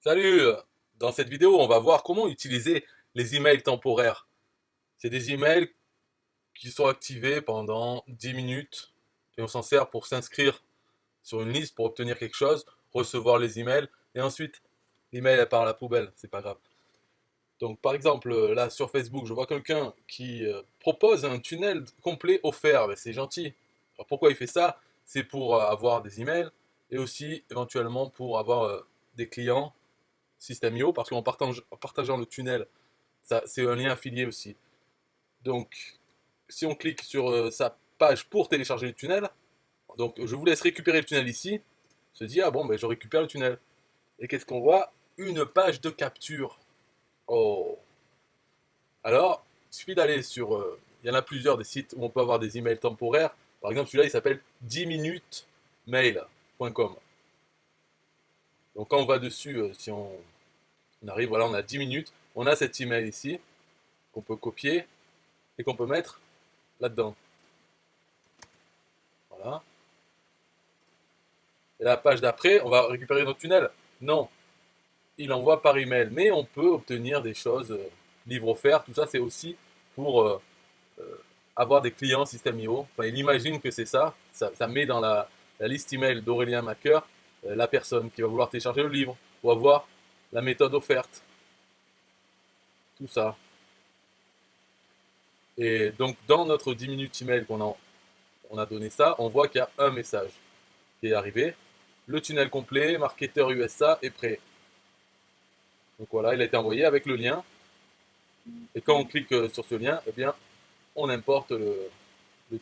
Salut! Dans cette vidéo, on va voir comment utiliser les emails temporaires. C'est des emails qui sont activés pendant 10 minutes et on s'en sert pour s'inscrire sur une liste pour obtenir quelque chose, recevoir les emails et ensuite l'email elle part à la poubelle, c'est pas grave. Donc par exemple, là sur Facebook, je vois quelqu'un qui propose un tunnel complet offert, ben, c'est gentil. Alors pourquoi il fait ça? C'est pour avoir des emails et aussi éventuellement pour avoir des clients System.io parce en partageant le tunnel, ça, c'est un lien affilié aussi. Donc, si on clique sur sa page pour télécharger le tunnel, donc je vous laisse récupérer le tunnel ici, se dit ah bon ben je récupère le tunnel. Et qu'est-ce qu'on voit? Une page de capture. Oh. Alors, il suffit d'aller sur, il y en a plusieurs des sites où on peut avoir des emails temporaires. Par exemple, celui-là il s'appelle 10 minutesmail.com. Donc quand on va dessus, si on arrive, voilà, on a 10 minutes, on a cet email ici qu'on peut copier et qu'on peut mettre là-dedans. Voilà. Et la page d'après, on va récupérer notre tunnel. Non, il envoie par email. Mais on peut obtenir des choses, livres offerts, tout ça, c'est aussi pour avoir des clients System.io. Enfin, il imagine que c'est ça. Ça met dans la liste email d'Aurélien Macker la personne qui va vouloir télécharger le livre ou avoir la méthode offerte. Tout ça. Et donc, dans notre 10 minutes email on a donné ça, on voit qu'il y a un message qui est arrivé. Le tunnel complet, marketeur USA est prêt. Donc voilà, il a été envoyé avec le lien. Et quand on clique sur ce lien, eh bien, on importe le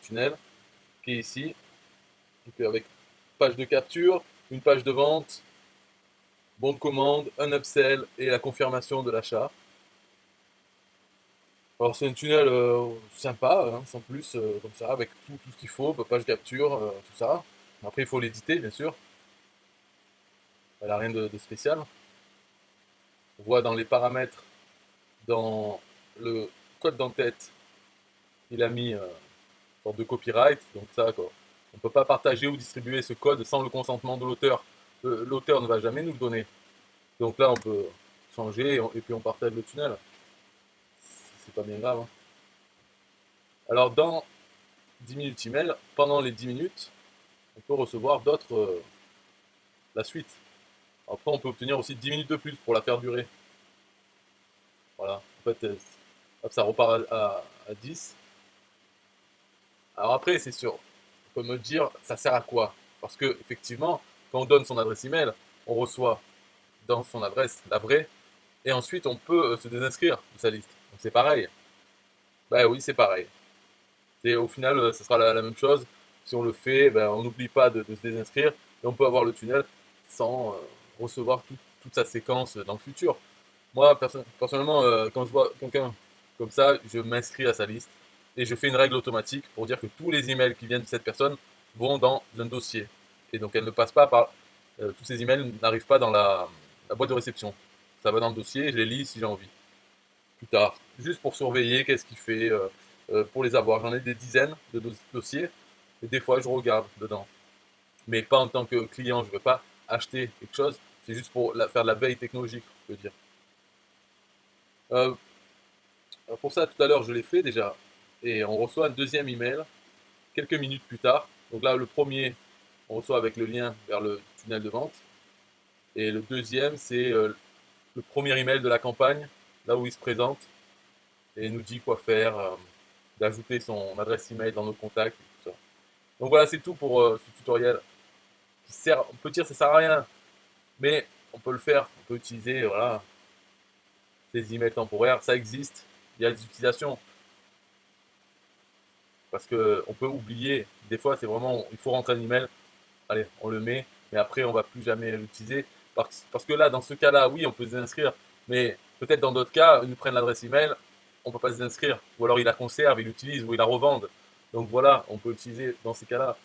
tunnel qui est ici. Donc avec page de capture, une page de vente, bon de commande, un upsell et la confirmation de l'achat. Alors c'est un tunnel sympa, hein, sans plus, comme ça, avec tout ce qu'il faut, page capture, tout ça. Après il faut l'éditer, bien sûr. Elle n'a rien de spécial. On voit dans les paramètres, dans le code d'entête, il a mis sorte de copyright, donc ça, quoi. On ne peut pas partager ou distribuer ce code sans le consentement de l'auteur. L'auteur ne va jamais nous le donner. Donc là, on peut changer et puis on partage le tunnel. C'est pas bien grave, hein. Alors dans 10 minutes email, pendant les 10 minutes, on peut recevoir d'autres, la suite. Après, on peut obtenir aussi 10 minutes de plus pour la faire durer. Voilà. En fait, hop, ça repart à 10. Alors après, c'est sûr, on peut me dire, ça sert à quoi? Parce que effectivement, quand on donne son adresse email, on reçoit dans son adresse la vraie, et ensuite on peut se désinscrire de sa liste. Donc c'est pareil. Bah oui, c'est pareil. Et au final, ce sera la même chose. Si on le fait, ben, on n'oublie pas de se désinscrire, et on peut avoir le tunnel sans recevoir toute sa séquence dans le futur. Moi, personnellement, quand je vois quelqu'un comme ça, je m'inscris à sa liste et je fais une règle automatique pour dire que tous les emails qui viennent de cette personne vont dans un dossier. Et donc, elles ne passent pas par. Tous ces emails n'arrivent pas dans la boîte de réception. Ça va dans le dossier et je les lis si j'ai envie. Plus tard. Juste pour surveiller qu'est-ce qu'il fait, pour les avoir. J'en ai des dizaines de dossiers et des fois je regarde dedans. Mais pas en tant que client, je ne veux pas acheter quelque chose. C'est juste pour faire de la veille technologique, je veux dire. Euh, pour ça, tout à l'heure, je l'ai fait déjà. Et on reçoit un deuxième email quelques minutes plus tard. Donc là, le premier, on reçoit avec le lien vers le tunnel de vente. Et le deuxième, c'est le premier email de la campagne, là où il se présente et nous dit quoi faire, d'ajouter son adresse email dans nos contacts et tout ça. Donc voilà, c'est tout pour ce tutoriel. On peut dire que ça sert à rien, mais on peut le faire. On peut utiliser voilà, ces emails temporaires. Ça existe. Il y a des utilisations. Parce qu'on peut oublier. Des fois, c'est vraiment, il faut rentrer un email. Allez, on le met, mais après, on va plus jamais l'utiliser. Parce que là, dans ce cas-là, oui, on peut s'inscrire, mais peut-être dans d'autres cas, ils nous prennent l'adresse email, on ne peut pas s'inscrire. Ou alors ils la conservent, ils l'utilisent, ou ils la revendent. Donc voilà, on peut l'utiliser dans ces cas-là.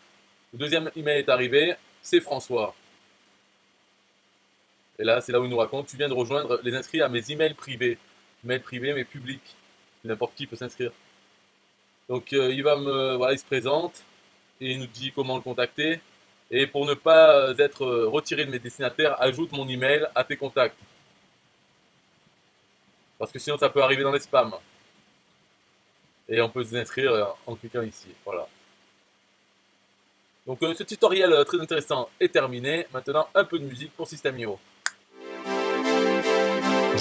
Le deuxième email est arrivé, c'est François. Et là, c'est là où il nous raconte, tu viens de rejoindre les inscrits à mes emails privés. Emails privés, mais publics. N'importe qui peut s'inscrire. Donc voilà, il se présente et il nous dit comment le contacter. Et pour ne pas être retiré de mes destinataires, ajoute mon email à tes contacts. Parce que sinon ça peut arriver dans les spams. Et on peut se désinscrire en cliquant ici. Voilà. Donc ce tutoriel très intéressant est terminé. Maintenant un peu de musique pour System.io.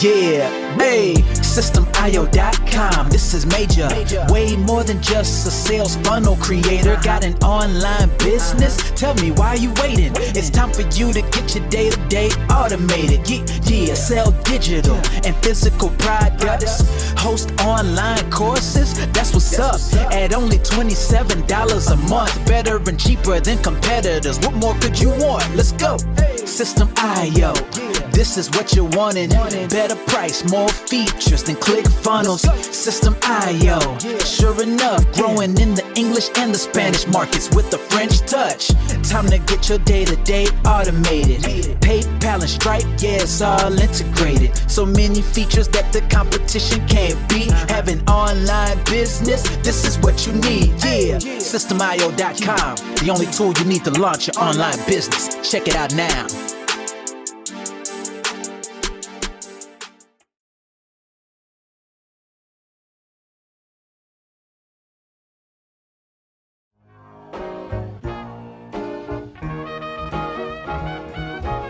Yeah, hey, SystemIO.com, this is major. Way more than just a sales funnel creator. Got an online business? Tell me, why are you waiting? It's time for you to get your day-to-day automated. Yeah, sell digital and physical products. Host online courses, that's what's up. At only $27 a month. Better and cheaper than competitors. What more could you want? Let's go. System.io, this is what you're wanting. Better price, more features than ClickFunnels. System.io, sure enough, growing in the English and the Spanish markets with the French touch. Time to get your day-to-day automated. PayPal and Stripe, yeah, it's all integrated. So many features that the competition can't beat. Have an online business, this is what you need. Yeah, SystemIO.com, the only tool you need to launch your online business. Check it out now.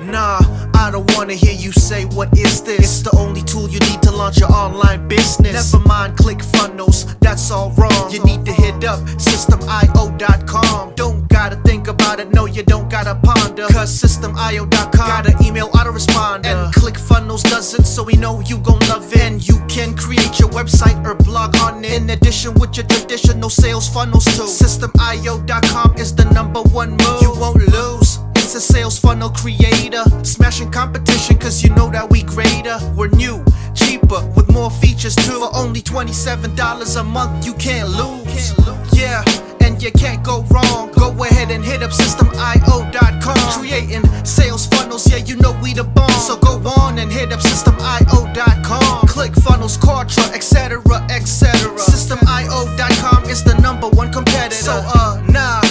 Nah, I don't wanna hear you say what is this. It's the only tool you need to launch your online business. Never mind ClickFunnels, that's all wrong. You need to hit up SystemIO.com. Don't gotta think about it, no you don't gotta ponder. Cause SystemIO.com got an email autoresponder. And ClickFunnels doesn't, so we know you gon' love it. And you can create your website or blog on it. In addition with your traditional sales funnels too. SystemIO.com is the #1 move. You won't lose. It's a sales funnel creator, smashing competition cause you know that we greater. We're new, cheaper, with more features too. For only $27 a month, you can't lose. Yeah, and you can't go wrong. Go ahead and hit up SystemIO.com. Creating sales funnels, yeah, you know we the bomb. So go on and hit up SystemIO.com. ClickFunnels, Quatra, etc, etc. SystemIO.com is the #1 competitor. So nah,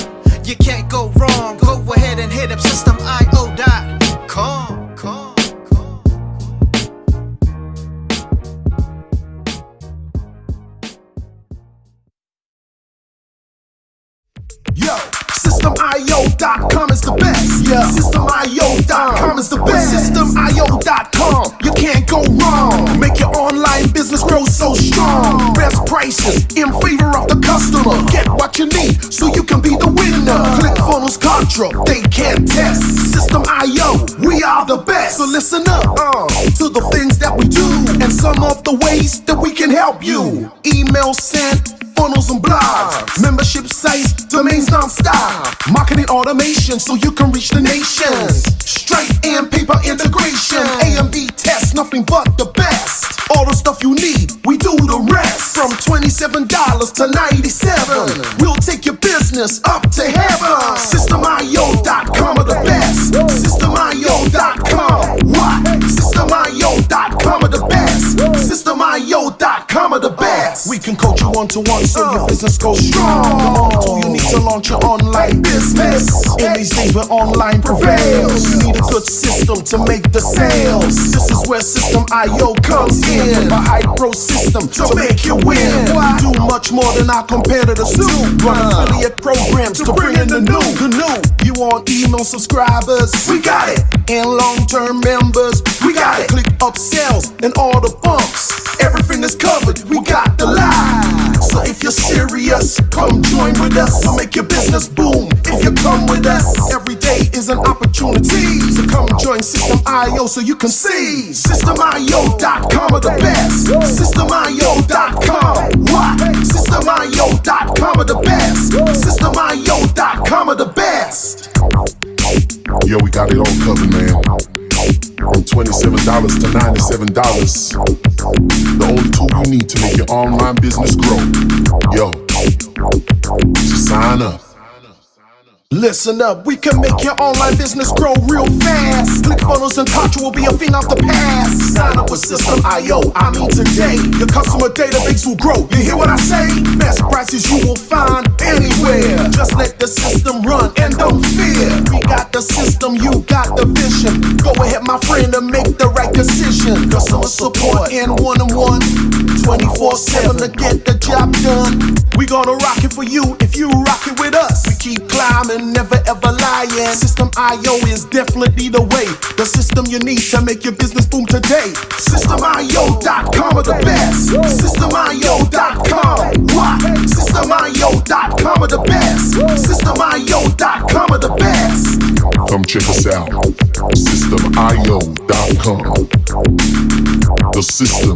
you can't go wrong. Go ahead and hit up SystemIO.com. Yo, SystemIO.com is the best. Yeah, SystemIO.com is the best. SystemIO.com, you can't go wrong. Make your online business grow so strong. Best prices in favor of the customer. Get what you need so you can be the winner. ClickFunnels, Contra, they can't test. System.io, we are the best. So listen up to the things that we do and some of the ways that we can help you. Email sent, funnels and blogs, membership sites, domains non-stop, marketing automation so you can reach the nations. Stripe and paper integration, A and B tests, nothing but the best. All the stuff you need, we do the rest. From $27 to $97, we'll take your business up to heaven. SystemIO.com are the best. SystemIO.com, what? SystemIO.com are the best. SystemIO.com are the best. We can coach you one-to-one so your business goes strong. So you need to launch your online business. In these days where online prevails, you need a good system to make the sales. This is where System.io comes in. A high-pro system to make you win. We do much more than our competitors do. Run affiliate programs to bring in the new. You want email subscribers? We got it. And long-term members? We got it. Click upsells and all the bumps. Everything is covered. We got the line. So if you're serious, come join with us to make your business boom. If you come with us, every day is an opportunity. So come join System.io so you can see. SystemIO.com are the best. SystemIO.com, what? SystemIO.com are the best. SystemIO.com are the best. Yo, we got it all covered, man. From $27 to $97. The only tool you need to make your online business grow. Yo, just sign up. Listen up, we can make your online business grow real fast. ClickFunnels and Contra will be a thing of the past. Sign up with System.io, I mean today. Your customer database will grow, you hear what I say? Best prices you will find anywhere. Just let the system run and don't fear. We got the system, you got the vision. Go ahead my friend and make the right decision. Customer support in one-on-one, 24/7 to get the job done. We gonna rock it for you if you rock it with us. We keep climbing, never ever lying. System.io is definitely the way. The system you need to make your business boom today. System.io.com are the best. System.io.com. What? System.io.com are the best. System.io.com are the best. Come check us out. System.io.com. The system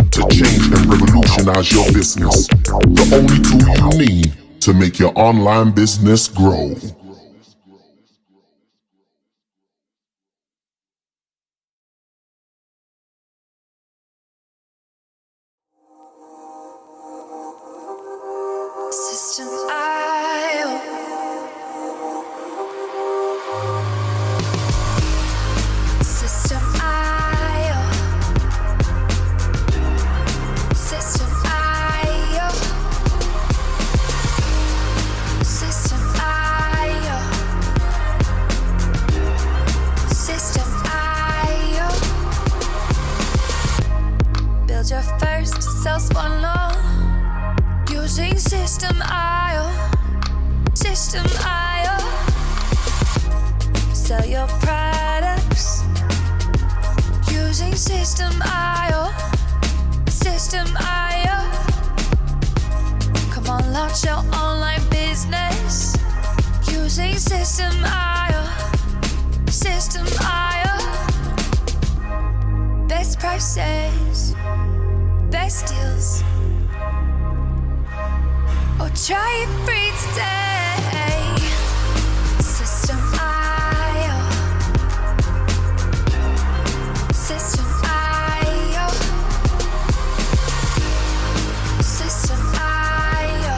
to change and revolutionize your business. The only tool you need to make your online business grow. System.io. System.io. System.io. System.io. System.io. Build your first sales funnel using System.io. System.io. Sell your products using System.io. System.io. Come on, launch your online business using System.io. System.io. Best prices, best deals. Or try it free today. System.io. System.io. System.io.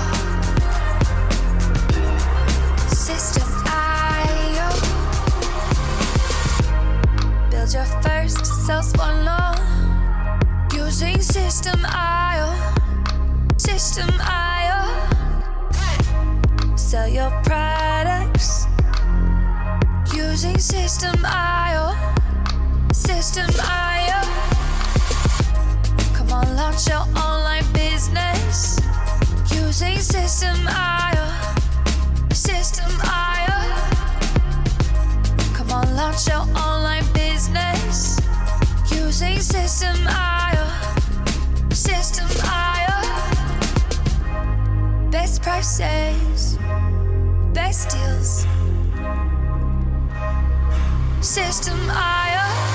System.io. Build your first sales funnel using System.io. System.io. Sell your products using System.io. System.io. Come on, launch your online business using System.io. System.io. Come on, launch your online business using System.io. System.io. Best prices, best deals. System.io.